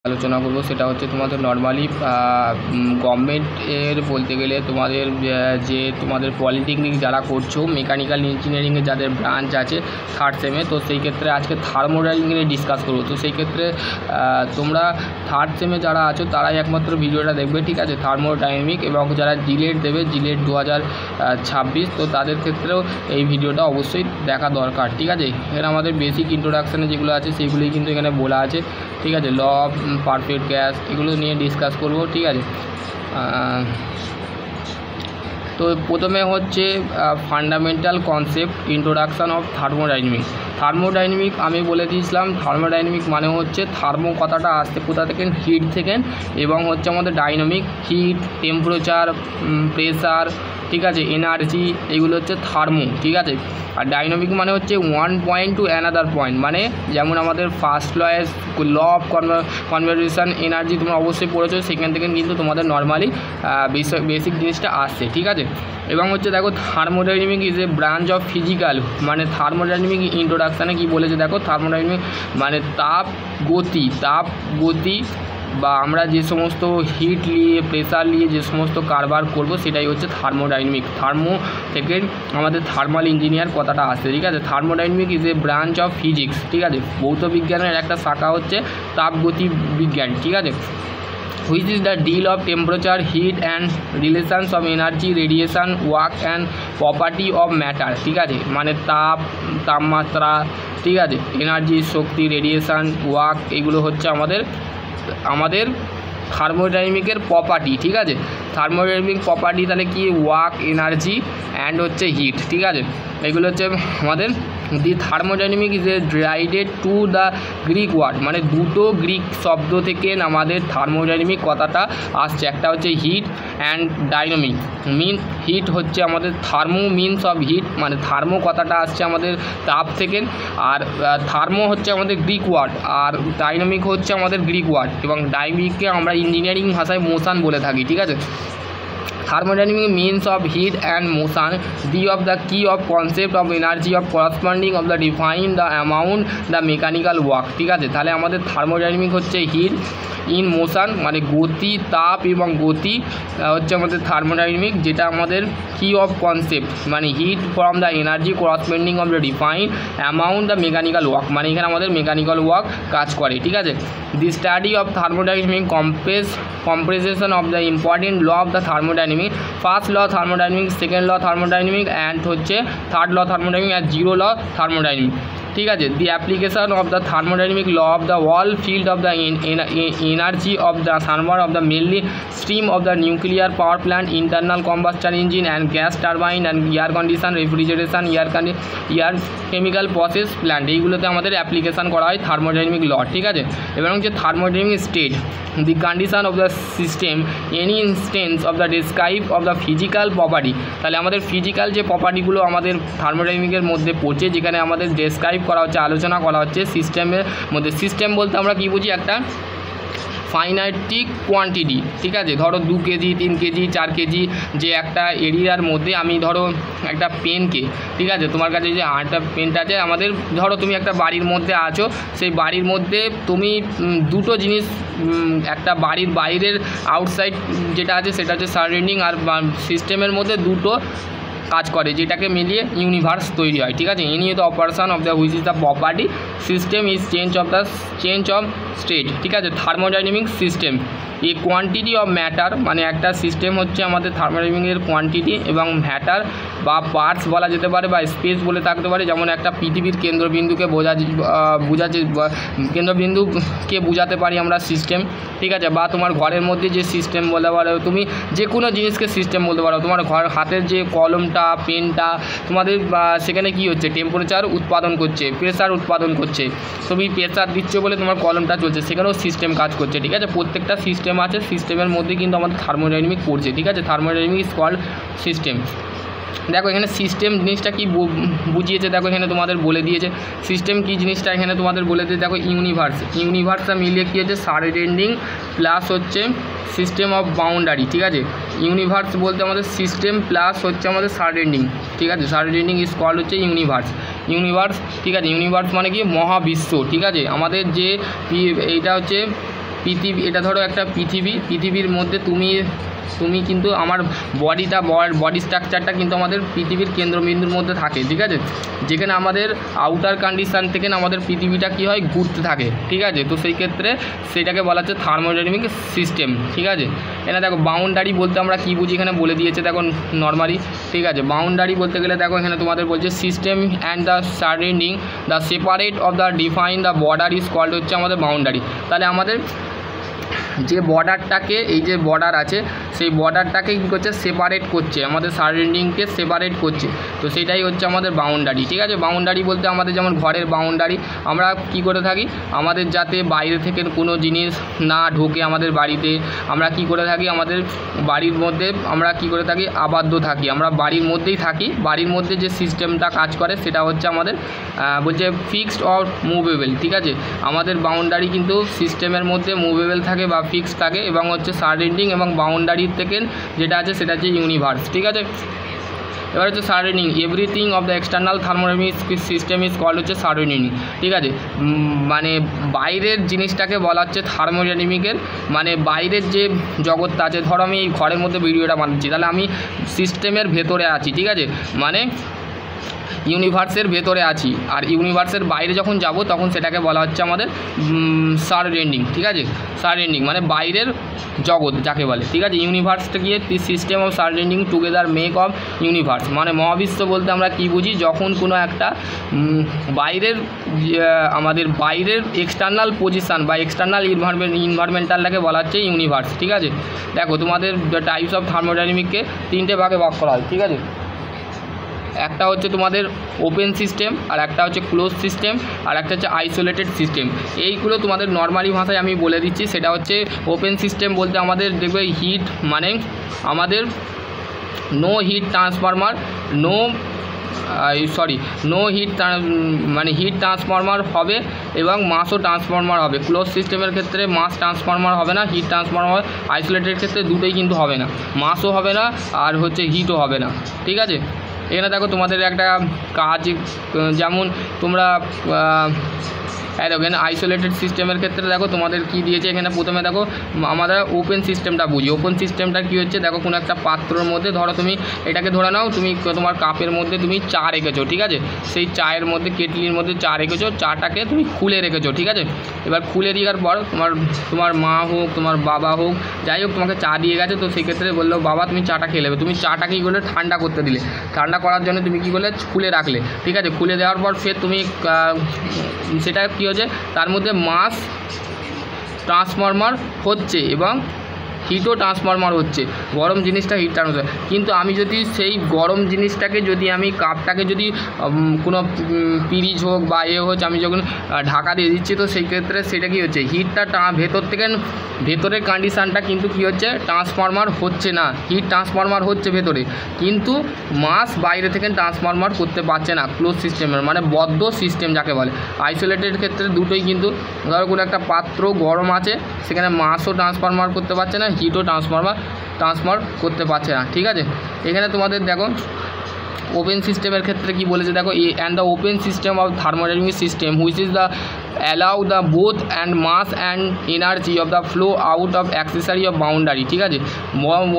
আলোচনা করব সেটা হচ্ছে তোমাদের নর্মালি গভর্নমেন্টের বলতে গেলে তোমাদের যে তোমাদের পলিটেকনিক যারা করছো, মেকানিক্যাল ইঞ্জিনিয়ারিংয়ে যাদের ব্রাঞ্চ আছে থার্ড সেমে, তো সেই ক্ষেত্রে আজকে থার্মোডাইনামিক নিয়ে ডিসকাস করবো। তো সেই ক্ষেত্রে তোমরা থার্ড সেমে যারা আছো তারাই একমাত্র ভিডিওটা দেখবে, ঠিক আছে। থার্মোডাইনামিক এবং যারা জিলেট দেবে, জিলেট 2026, তো তাদের ক্ষেত্রেও এই ভিডিওটা অবশ্যই দেখা দরকার, ঠিক আছে। এখানে আমাদের বেসিক ইন্ট্রোডাকশানে যেগুলো আছে সেগুলোই কিন্তু এখানে বলা আছে, ঠিক আছে। ল অফ পারফেক্ট গ্যাস এগুলো নিয়ে ডিসকাস করব, ঠিক আছে। তো প্রথমে হচ্ছে fundamental concept introduction of thermodynamic আমি বলে দিয়েছিলাম। থার্মোডাইনামিক মানে হচ্ছে থার্মো কথাটা আসছে কোথা থেকে, হিট থেকে, এবং হচ্ছে আমাদের ডাইনামিক হিট, টেম্পারেচার, প্রেসার, ঠিক আছে, এনার্জি, এগুলো হচ্ছে থার্মো, ঠিক আছে। আর ডাইনামিক মানে হচ্ছে one point to another point, মানে যেমন আমাদের first law of conservation energy তোমরা অবশ্যই পড়েছো, সেখান থেকে কিন্তু তোমাদের নর্মালি বেসিক জিনিসটা আসছে, ঠিক আছে। এবং হচ্ছে দেখো thermodynamic is A branch of physical, মানে থার্মোডাইনামিক ইন্ট্রোডাকশানে কি বলেছে দেখো, থার্মোডাইনামিক মানে তাপ গতি বা আমরা যে সমস্ত হিট নিয়ে প্রেসার নিয়ে যে সমস্ত কারবার করব সেটাই হচ্ছে থার্মোডাইনামিক। থার্মো থেকে আমাদের থার্মাল ইঞ্জিনিয়ার কথাটা আসছে, ঠিক আছে। Thermodynamic is A branch of physics, ঠিক আছে। ভৌত বিজ্ঞানের একটা শাখা হচ্ছে তাপগতি বিজ্ঞান, ঠিক আছে। Which is the deal of temperature, heat and relations of energy, radiation, work and property of matter, ঠিক আছে। মানে তাপমাত্রা, ঠিক আছে, এনার্জি, শক্তি, রেডিয়েশন, ওয়ার্ক, এগুলো হচ্ছে আমাদের থার্মোডাইনামিকের প্রপার্টি, ঠিক আছে। থার্মোডাইনামিক প্রপার্টি তাহলে কি, ওয়ার্ক, এনার্জি অ্যান্ড হচ্ছে হিট, ঠিক আছে। এগুলো হচ্ছে আমাদের the thermodynamic is a related to the Greek word, মানে দুটো গ্রিক শব্দ থেকে আমাদের থার্মোডাইনামিক কথাটা আসছে। একটা হচ্ছে হিট অ্যান্ড ডাইনামিক, হিট হচ্ছে আমাদের থার্মো মিনস অফ হিট, মানে থার্মো কথাটা আসছে আমাদের তাপ থেকে, আর থার্মো হচ্ছে আমাদের গ্রিক ওয়ার্ড, আর ডাইনামিক হচ্ছে আমাদের গ্রিক ওয়ার্ড, এবং ডাইনামিককে আমরা ইঞ্জিনিয়ারিং ভাষায় মোশন বলে থাকি, ঠিক আছে। Thermodynamic means of heat and motion, of the key of concept of energy of corresponding of the define the amount the mechanical work, ঠিক আছে। তাহলে আমাদের থার্মোডাইনামিক হচ্ছে হিট ইন মোশন, মানে গতি, তাপ এবং গতি হচ্ছে আমাদের থার্মোডাইনামিক, যেটা আমাদের কি অফ কনসেপ্ট, মানে heat from the energy corresponding of the define amount the mechanical work, মানে এখানে আমাদের মেকানিক্যাল ওয়ার্ক কাজ করে, ঠিক আছে। The study of thermodynamic comprehension of the important law of the thermodynamic, first law thermodynamic, second law thermodynamic, and হচ্ছে third law thermodynamic আর zero law thermodynamic, ঠিক আছে। The application of the thermodynamic law of the wall field of the energy of the server of the mainly stream of the nuclear power plant, internal combustor engine and gas turbine and air condition, refrigeration, air chemical process plant, এইগুলোতে আমাদের application করা হয় thermodynamic ল, ঠিক আছে। এবং হচ্ছে thermodynamic state, the condition of the system, any instance of the describe of the physical property, তাহলে আমাদের ফিজিক্যাল যে প্রপার্টিগুলো আমাদের থার্মোডাইনামিকের মধ্যে পড়ছে, যেখানে আমাদের ডেসক্রাইব করা হচ্ছে, আলোচনা করা হচ্ছে সিস্টেমের মধ্যে। সিস্টেম বলতে আমরা কী বুঝি, একটা ফাইনাইটিক কোয়ান্টিটি, ঠিক আছে। ধরো 2 কেজি, 3 কেজি, 4 কেজি, যে একটা এরিয়ার মধ্যে আমি ধরো একটা পেনকে, ঠিক আছে, তোমার কাছে যে আর্টটা পেনটা আছে, আমাদের ধরো তুমি একটা বাড়ির মধ্যে আছো, সেই বাড়ির মধ্যে তুমি দুটো জিনিস, একটা বাড়ির বাইরের আউটসাইড যেটা আছে সেটা হচ্ছে সারাউন্ডিং, আর সিস্টেমের মধ্যে দুটো কাজ করে, যেটাকে মিলিয়ে ইউনিভার্স তৈরি হয়, ঠিক আছে। Any the operation of the which is the property system is change of state, ঠিক আছে। থার্মোডাইনামিক সিস্টেম এই কোয়ান্টিটি অফ ম্যাটার, মানে একটা সিস্টেম হচ্ছে আমাদের থার্মোডাইনামিকের কোয়ান্টিটি, এবং ম্যাটার বা পার্টস বলা যেতে পারে, বা স্পেস বলে থাকতে পারে। যেমন একটা পৃথিবীর কেন্দ্রবিন্দুকে কেন্দ্রবিন্দুকে বোঝাতে পারি আমরা সিস্টেম, ঠিক আছে। বা তোমার ঘরের মধ্যে যে সিস্টেম বলতে পারো, তুমি যে কোনো জিনিসকে সিস্টেম বলতে পারো। তোমার হাতের যে কলমটা, পেনটা, তোমাদের সেখানে কি হচ্ছে, টেম্পারেচার উৎপাদন করছে, প্রেসার উৎপাদন করছে, তুমি প্রেসার দিচ্ছ বলে তোমার কলমটা চলছে, সেখানেও সিস্টেম কাজ করছে, ঠিক আছে। প্রত্যেকটা সিস্টেম আছে, সিস্টেমের মধ্যে কিন্তু আমাদের থার্মোডাইনামিক পড়ছে, ঠিক আছে। Thermodynamic is called system. দেখো এখানে সিস্টেম জিনিসটা কি বুঝিয়েছে, দেখো এখানে তোমাদের বলে দিয়েছে সিস্টেম কি জিনিসটা, এখানে তোমাদের বলে দিয়েছে। দেখো ইউনিভার্সটা মিলিয়ে কী হচ্ছে, সারাউন্ডিং প্লাস হচ্ছে সিস্টেম অফ বাউন্ডারি, ঠিক আছে। ইউনিভার্স বলতে আমাদের সিস্টেম প্লাস হচ্ছে আমাদের সারাউন্ডিং, ঠিক আছে। সারাউন্ডিং ইজ কল্ড হচ্ছে ইউনিভার্স, ঠিক আছে। ইউনিভার্স মানে কি, মহাবিশ্ব, ঠিক আছে। আমাদের যে এইটা হচ্ছে পৃথিবী, এটা ধরো একটা পৃথিবীর মধ্যে তুমি কিন্তু আমার বডি স্ট্রাকচারটা কিন্তু আমাদের পৃথিবীর কেন্দ্রবিন্দুর মধ্যে থাকে, ঠিক আছে, যেখানে আমাদের আউটার কন্ডিশান থেকে আমাদের পৃথিবীটা কী হয়, ঘুরতে থাকে, ঠিক আছে। তো সেই ক্ষেত্রে সেটাকে বলা হচ্ছে থার্মোডাইনামিক সিস্টেম, ঠিক আছে। এখানে দেখো বাউন্ডারি বলতে আমরা কী বুঝি এখানে বলে দিয়েছে দেখো নর্মালি, ঠিক আছে। বাউন্ডারি বলতে গেলে দেখো এখানে তোমাদের বলছে system and the surrounding the separate of the define the border is called হচ্ছে আমাদের বাউন্ডারি। তাহলে আমাদের যে বর্ডারটাকে, এই যে বর্ডার আছে সেই বর্ডারটাকে কী করছে, সেপারেট করছে, আমাদের সারাউন্ডিংকে সেপারেট করছে, তো সেটাই হচ্ছে আমাদের বাউন্ডারি, ঠিক আছে। বাউন্ডারি বলতে আমাদের যেমন ঘরের বাউন্ডারি আমরা কি করে থাকি, আমাদের যাতে বাইরে থেকে কোনো জিনিস না ঢোকে আমাদের বাড়িতে, আমরা কি করে থাকি, আমাদের বাড়ির মধ্যে আমরা কি করে থাকি, আবদ্ধ থাকি, আমরা বাড়ির মধ্যেই থাকি, বাড়ির মধ্যে যে সিস্টেমটা কাজ করে সেটা হচ্ছে আমাদের বলছে ফিক্সড অর মুভেবল, ঠিক আছে। আমাদের বাউন্ডারি কিন্তু সিস্টেমের মধ্যে মুভেবল থাকে বা ফিক্সড থাকে, এবং হচ্ছে সারাউন্ডিং এবং বাউন্ডারির থেকে যেটা আছে সেটা হচ্ছে ইউনিভার্স, ঠিক আছে। এবার হচ্ছে surrounding, everything of the external thermodynamic system is called হচ্ছে সারাউন্ডিং, ঠিক আছে। মানে বাইরের জিনিসটাকে বলা হচ্ছে থার্মোডাইনামিকের, মানে বাইরের যে জগৎটা আছে, ধরো আমি এই ঘরের মধ্যে ভিডিওটা বানাচ্ছি, তাহলে আমি সিস্টেমের ভেতরে আছি, ঠিক আছে, মানে ইউনিভার্সের ভেতরে আছি, আর ইউনিভার্সের বাইরে যখন যাব তখন সেটাকে বলা হচ্ছে আমাদের সারাউন্ডিং, ঠিক আছে। সারাউন্ডিং মানে বাইরের জগৎ যাকে বলে, ঠিক আছে। ইউনিভার্সটা গিয়ে দি system of surrounding together make of universe, মানে মহাবিশ্ব বলতে আমরা কি বুঝি, যখন কোনো একটা বাইরের আমাদের বাইরের এক্সটার্নাল পজিশান বা এক্সটার্নাল ইনভারমেন্টালটাকে বলা হচ্ছে ইউনিভার্স, ঠিক আছে। দেখো তোমাদের টাইপস অফ থার্মোডাইনামিককে 3টে ভাগে ভাগ করা হয়, ঠিক আছে। একটা হচ্ছে তোমাদের ওপেন সিস্টেম, আর একটা হচ্ছে ক্লোজ সিস্টেম, আর একটা হচ্ছে আইসোলেটেড সিস্টেম। এইগুলো তোমাদের নর্মালি ভাষায় আমি বলে দিচ্ছি। সেটা হচ্ছে ওপেন সিস্টেম বলতে আমাদের দেখবে হিট, মানে আমাদের no heat transformer, no heat মানে হিট ট্রান্সফরমার হবে এবং মাসও ট্রান্সফরমার হবে। ক্লোজ সিস্টেমের ক্ষেত্রে মাস ট্রান্সফরমার হবে না, হিট ট্রান্সফরমার। আইসোলেটেড ক্ষেত্রে দুটোই কিন্তু হবে না, মাসও হবে না আর হচ্ছে হিটও হবে না, ঠিক আছে। এখানে দেখো তোমাদের একটা কাজ, যেমন তোমরা এখানে আইসোলেটেড সিস্টেমের ক্ষেত্রে দেখো তোমাদের কি দিয়েছে, এখানে প্রথমে দেখো আমরা ওপেন সিস্টেমটা বুঝি। ওপেন সিস্টেমটা কী হচ্ছে, দেখো কোনো একটা পাত্রর মধ্যে ধরো তুমি এটাকে ধরে নাও, তুমি তোমার কাপের মধ্যে তুমি চা রেখেছো, ঠিক আছে। সেই চায়ের মধ্যে কেটলির মধ্যে চা রেখেছো, চাটাকে তুমি খুলে রেখেছো, ঠিক আছে। এবার খুলে দেওয়ার পর তোমার মা হোক, তোমার বাবা হোক, যাই হোক তোমাকে চা দিয়ে গেছে, তো সেক্ষেত্রে বললো বাবা তুমি চাটা খেয়ে নেবে, তুমি চাটা কী করলে ঠান্ডা করতে দিলে, ঠান্ডা করার জন্য তুমি কী করলে খুলে রাখলে, ঠিক আছে। খুলে দেওয়ার পর ফের তুমি সেটা কী হচ্ছে, তার মধ্যে মাস ট্রান্সফরমার হচ্ছে এবং হিটও ট্রান্সফরমার হচ্ছে, গরম জিনিসটা হিট ট্রান্সফার। কিন্তু আমি যদি সেই গরম জিনিসটাকে যদি আমি কাপটাকে যদি কোনো পিরিচ হোক বা হচ্ছে আমি যখন ঢাকা দিয়ে দিচ্ছি, তো সেই ক্ষেত্রে সেটা কী হচ্ছে, হিটটা ভেতর থেকে ভেতরের কন্ডিশানটা কিন্তু কী হচ্ছে, ট্রান্সফরমার হচ্ছে না, হিট ট্রান্সফরমার হচ্ছে ভেতরে, কিন্তু মাস বাইরে থেকে ট্রান্সফরমার করতে পারছে না ক্লোজ সিস্টেমের, মানে বদ্ধ সিস্টেম যাকে বলে। আইসোলেটেড ক্ষেত্রে দুটোই কিন্তু, ধরো কোনো একটা পাত্র গরম আছে, সেখানে মাসও ট্রান্সফরমার করতে পারছে না, হিটও ট্রান্সফার করতে পারছে না, ঠিক আছে। এখানে তোমাদের দেখো ওপেন সিস্টেমের ক্ষেত্রে কি বলেছে, দেখো and the open system of thermodynamic system which is the allow the both and mass and energy of the flow out of accessory of boundary, ঠিক আছে।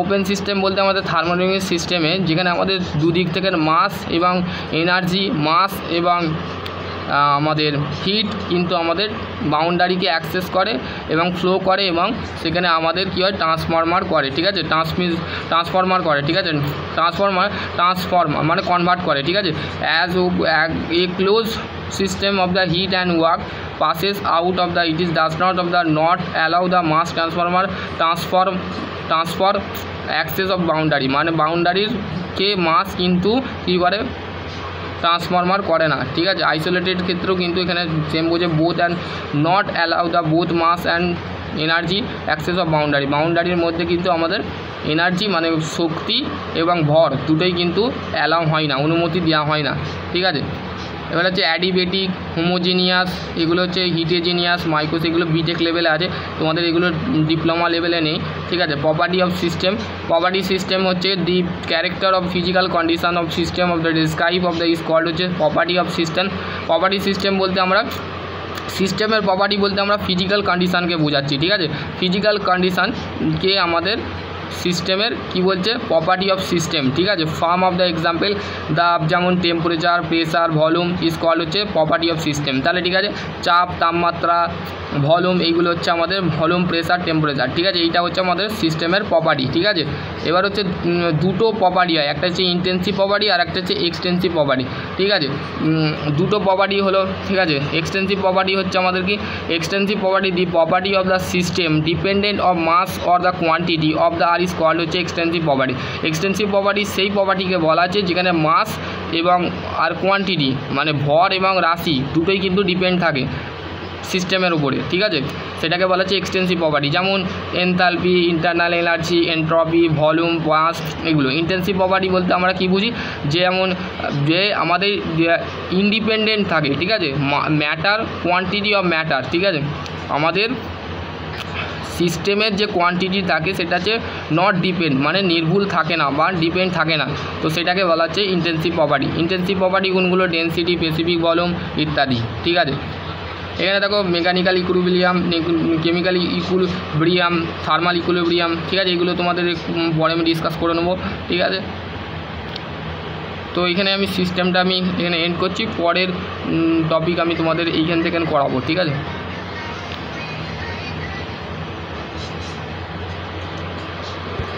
ওপেন সিস্টেম বলতে আমাদের থার্মোডাইনামিক সিস্টেমে যেখানে আমাদের দুদিক থেকে মাস এবং এনার্জি, মাস এবং আমাদের হিট কিন্তু আমাদের বাউন্ডারিকে অ্যাক্সেস করে এবং ফ্লো করে, এবং সেখানে আমাদের কী হয়, ট্রান্সফরমার করে, ঠিক আছে। ট্রান্সফরমার করে, ঠিক আছে। ট্রান্সফর্ম মানে কনভার্ট করে, ঠিক আছে। As a close system of the heat and work passes out of the it is does not of the not allow the mass transfer access of boundary, মানে বাউন্ডারির কে মাস কিন্তু কী করে, ট্রান্সফরমার করে না, ঠিক আছে। আইসোলেটেড ক্ষেত্রেও কিন্তু এখানে সেম বোঝে, both and not allow the both mass and energy access of boundary, বাউন্ডারির মধ্যে কিন্তু আমাদের এনার্জি মানে শক্তি এবং ভর দুটোই কিন্তু অ্যালাউ হয় না, অনুমতি দেওয়া হয় না, ঠিক আছে। এবার হচ্ছে অ্যাডিবেটিক, হোমোজিনিয়াস, এগুলো হচ্ছে হিটেজিনিয়াস, মাইক্রোস, এগুলো বিটেক লেভেলে আছে, তোমাদের এগুলো ডিপ্লোমা লেভেলে নেই, ঠিক আছে। Property of system, property system হচ্ছে the character of physical condition of system of the describe of the is called হচ্ছে property of system. Property system বলতে আমরা সিস্টেমের প্রপার্টি বলতে আমরা ফিজিক্যাল কন্ডিশানকে বোঝাচ্ছি, ঠিক আছে। ফিজিক্যাল কন্ডিশানকে আমাদের সিস্টেমের কি বলছে, প্রপার্টি অফ সিস্টেম, ঠিক আছে। Form of the example the যেমন temperature, pressure, volume is called হচ্ছে প্রপার্টি অফ সিস্টেম। তাহলে ঠিক আছে, চাপ, তাপমাত্রা, ভলিউম এইগুলো হচ্ছে আমাদের ভলিউম, প্রেসার, টেম্পারেচার, ঠিক আছে। এইটা হচ্ছে আমাদের সিস্টেমের প্রপার্টি, ঠিক আছে। এবার হচ্ছে দুটো প্রপার্টি হয়, একটা হচ্ছে ইন্টেন্সিভ প্রপার্টি আর একটা হচ্ছে এক্সটেন্সিভ প্রপার্টি, ঠিক আছে। দুটো প্রপার্টি হলো, ঠিক আছে। এক্সটেন্সিভ প্রপার্টি হচ্ছে আমাদের কি, extensive property the property of the system dependent of mass or the quantity of the আর ইজ কল্ড হচ্ছে এক্সটেন্সিভ প্রপার্টি। এক্সটেন্সিভ প্রপার্টি সেই প্রপার্টিকে বলা আছে যেখানে মাস এবং আর কোয়ান্টিটি মানে ভর এবং রাশি দুটোই কিন্তু ডিপেন্ড থাকে সিস্টেমের উপরে, ঠিক আছে। সেটাকে বলা হচ্ছে এক্সটেন্সিভ প্রপার্টি, যেমন enthalpy, internal energy, entropy, volume, mass, এগুলো। ইন্টেন্সিভ প্রপার্টি বলতে আমরা কি বুঝি, যেমন যে আমাদের ইন্ডিপেন্ডেন্ট থাকে, ঠিক আছে। ম্যাটার, কোয়ান্টিটি অফ ম্যাটার, ঠিক আছে। আমাদের সিস্টেমের যে কোয়ান্টিটি থাকে সেটা হচ্ছে নট ডিপেন্ড, মানে নির্ভুল থাকে না বা ডিপেন্ড থাকে না, তো সেটাকে বলা হচ্ছে ইন্টেন্সিভ প্রপার্টি। ইন্টেন্সিভ প্রপার্টি কোনগুলো, ডেনসিটি, স্পেসিফিক ভলিউম ইত্যাদি, ঠিক আছে। এখানে দেখো mechanical equilibrium, chemical equilibrium, thermal equilibrium, ঠিক আছে। এগুলো তোমাদের পরে আমি ডিসকাস করে নেবো, ঠিক আছে। তো এখানে আমি সিস্টেমটা আমি এখানে এন্ড করছি, পরের টপিক আমি তোমাদের এইখান থেকে করাবো, ঠিক আছে।